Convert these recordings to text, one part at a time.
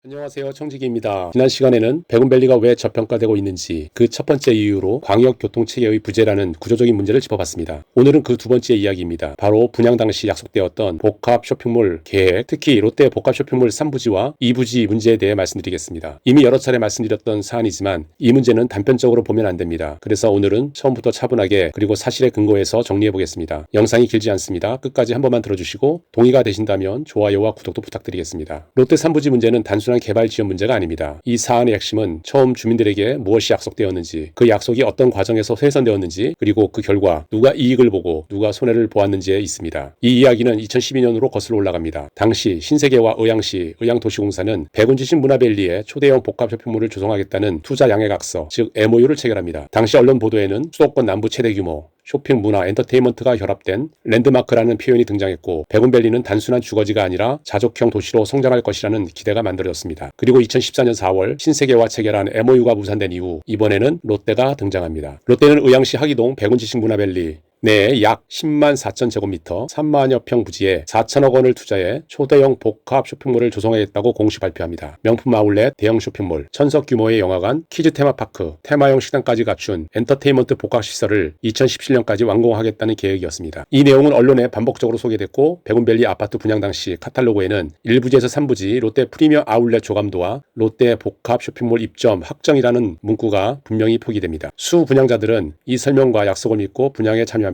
안녕하세요, 청지기입니다. 지난 시간에는 백운밸리가 왜 저평가되고 있는지, 그 첫 번째 이유로 광역교통체계의 부재라는 구조적인 문제를 짚어봤습니다. 오늘은 그 두 번째 이야기입니다. 바로 분양 당시 약속되었던 복합 쇼핑몰 계획, 특히 롯데 복합 쇼핑몰 3부지와 2부지 문제에 대해 말씀드리겠습니다. 이미 여러 차례 말씀드렸던 사안이지만 이 문제는 단편적으로 보면 안 됩니다. 그래서 오늘은 처음부터 차분하게 그리고 사실에 근거해서 정리해보겠습니다. 영상이 길지 않습니다. 끝까지 한 번만 들어주시고 동의가 되신다면 좋아요와 구독도 부탁드리겠습니다. 롯데 3부지 문제는 단순한 개발 지원 문제가 아닙니다. 이 사안의 핵심은 처음 주민들에게 무엇이 약속되었는지, 그 약속이 어떤 과정에서 훼손되었는지, 그리고 그 결과 누가 이익을 보고 누가 손해를 보았는지에 있습니다. 이 이야기는 2012년으로 거슬러 올라갑니다. 당시 신세계와 의왕시, 의왕도시공사는 백운지식 문화밸리에 초대형 복합 쇼핑몰을 조성하겠다는 투자 양해각서, 즉 MOU를 체결합니다. 당시 언론 보도에는 수도권 남부 최대 규모 쇼핑, 문화, 엔터테인먼트가 결합된 랜드마크라는 표현이 등장했고, 백운밸리는 단순한 주거지가 아니라 자족형 도시로 성장할 것이라는 기대가 만들어졌습니다. 그리고 2014년 4월 신세계와 체결한 MOU가 무산된 이후 이번에는 롯데가 등장합니다. 롯데는 의왕시 하기동 백운지식 문화밸리 내에 약 10만 4천 제곱미터 3만여 평 부지에 4천억 원을 투자해 초대형 복합 쇼핑몰을 조성하겠다고 공식 발표합니다. 명품 아울렛, 대형 쇼핑몰, 천석 규모의 영화관, 키즈 테마파크, 테마용 식당까지 갖춘 엔터테인먼트 복합시설을 2017년까지 완공하겠다는 계획이었습니다. 이 내용은 언론에 반복적으로 소개됐고, 백운밸리 아파트 분양 당시 카탈로그에는 1부지에서 3부지 롯데 프리미엄 아울렛 조감도와 롯데 복합 쇼핑몰 입점 확정이라는 문구가 분명히 표기됩니다. 수 분양자들은 이 설명과 약속을 믿고 분양에 참여합니다.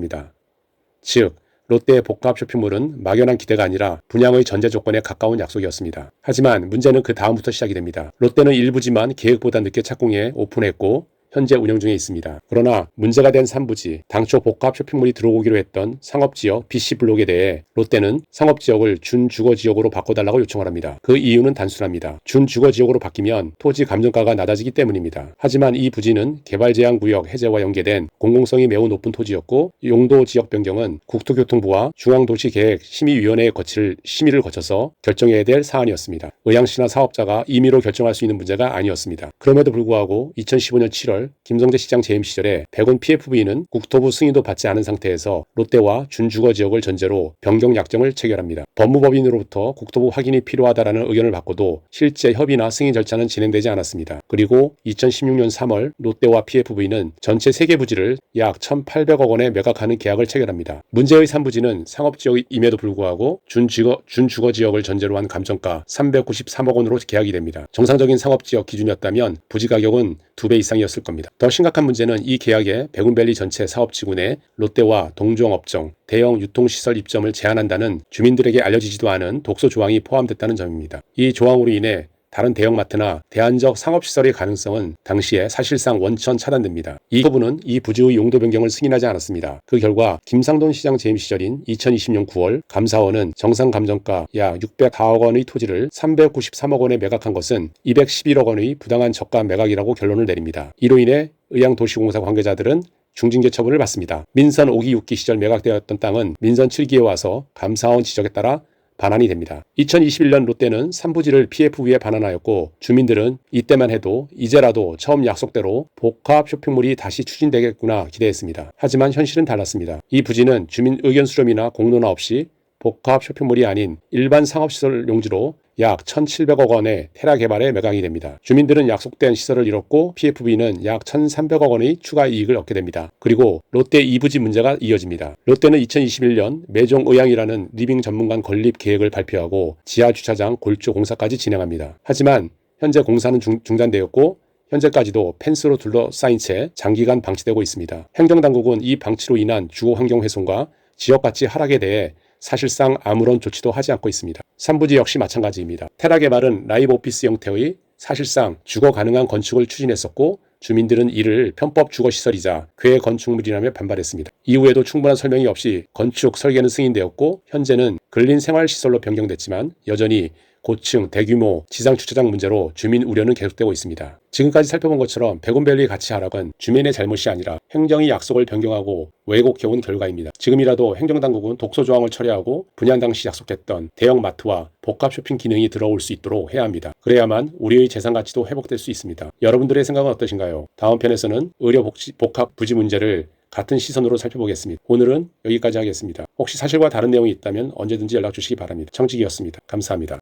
즉, 롯데의 복합 쇼핑몰은 막연한 기대가 아니라 분양의 전제 조건에 가까운 약속이었습니다. 하지만 문제는 그 다음부터 시작이 됩니다. 롯데는 일부지만 계획보다 늦게 착공해 오픈했고 현재 운영 중에 있습니다. 그러나 문제가 된 3부지, 당초 복합 쇼핑몰이 들어오기로 했던 상업지역 BC블록에 대해 롯데는 상업지역을 준주거지역으로 바꿔달라고 요청을 합니다. 그 이유는 단순합니다. 준주거지역으로 바뀌면 토지 감정가가 낮아지기 때문입니다. 하지만 이 부지는 개발제한구역 해제와 연계된 공공성이 매우 높은 토지였고, 용도지역 변경은 국토교통부와 중앙도시계획심의위원회의 심의를 거쳐서 결정해야 될 사안이었습니다. 의왕시나 사업자가 임의로 결정할 수 있는 문제가 아니었습니다. 그럼에도 불구하고 2015년 7월 김성재 시장 재임 시절에 백운 PFV는 국토부 승인도 받지 않은 상태에서 롯데와 준주거지역을 전제로 변경 약정을 체결합니다. 법무법인으로부터 국토부 확인이 필요하다라는 의견을 받고도 실제 협의나 승인 절차는 진행되지 않았습니다. 그리고 2016년 3월 롯데와 PFV는 전체 3개 부지를 약 1,800억 원에 매각하는 계약을 체결합니다. 문제의 3부지는 상업지역임에도 불구하고 준주거지역을 전제로 한 감정가 393억 원으로 계약이 됩니다. 정상적인 상업지역 기준이었다면 부지 가격은 2배 이상이었을 겁니다. 더 심각한 문제는 이 계약에 백운밸리 전체 사업지구 내 롯데와 동종업종, 대형 유통시설 입점을 제한한다는 주민들에게 알려지지도 않은 독소 조항이 포함됐다는 점입니다. 이 조항으로 인해 다른 대형마트나 대안적 상업시설의 가능성은 당시에 사실상 원천 차단됩니다. 이 부분은 이 부지의 용도 변경을 승인하지 않았습니다. 그 결과 김상돈 시장 재임 시절인 2020년 9월 감사원은 정상 감정가 약 604억 원의 토지를 393억 원에 매각한 것은 211억 원의 부당한 저가 매각이라고 결론을 내립니다. 이로 인해 의왕도시공사 관계자들은 중징계 처분을 받습니다. 민선 5기 6기 시절 매각되었던 땅은 민선 7기에 와서 감사원 지적에 따라 반환이 됩니다. 2021년 롯데는 3부지를 PFV에 반환하였고, 주민들은 이때만 해도 이제라도 처음 약속대로 복합 쇼핑몰이 다시 추진되겠구나 기대했습니다. 하지만 현실은 달랐습니다. 이 부지는 주민 의견 수렴이나 공론화 없이 복합 쇼핑몰이 아닌 일반 상업시설 용지로 약 1,700억 원의 테라 개발에 매각이 됩니다. 주민들은 약속된 시설을 잃었고 PFV는 약 1,300억 원의 추가 이익을 얻게 됩니다. 그리고 롯데 2부지 문제가 이어집니다. 롯데는 2021년 매종 의왕이라는 리빙 전문관 건립 계획을 발표하고 지하주차장 골조 공사까지 진행합니다. 하지만 현재 공사는 중단되었고 현재까지도 펜스로 둘러싸인 채 장기간 방치되고 있습니다. 행정당국은 이 방치로 인한 주거 환경 훼손과 지역가치 하락에 대해 사실상 아무런 조치도 하지 않고 있습니다. 3부지 역시 마찬가지입니다. 테라 개발은 라이브 오피스 형태의 사실상 주거 가능한 건축을 추진했었고, 주민들은 이를 편법 주거시설이자 괴 건축물이라며 반발했습니다. 이후에도 충분한 설명이 없이 건축 설계는 승인되었고, 현재는 근린 생활시설로 변경됐지만 여전히 고층, 대규모, 지상주차장 문제로 주민 우려는 계속되고 있습니다. 지금까지 살펴본 것처럼 백운밸리 가치 하락은 주민의 잘못이 아니라 행정이 약속을 변경하고 왜곡해온 결과입니다. 지금이라도 행정당국은 독소조항을 철회하고 분양 당시 약속했던 대형마트와 복합 쇼핑 기능이 들어올 수 있도록 해야 합니다. 그래야만 우리의 재산 가치도 회복될 수 있습니다. 여러분들의 생각은 어떠신가요? 다음 편에서는 복합 부지 문제를 같은 시선으로 살펴보겠습니다. 오늘은 여기까지 하겠습니다. 혹시 사실과 다른 내용이 있다면 언제든지 연락 주시기 바랍니다. 청직이었습니다. 감사합니다.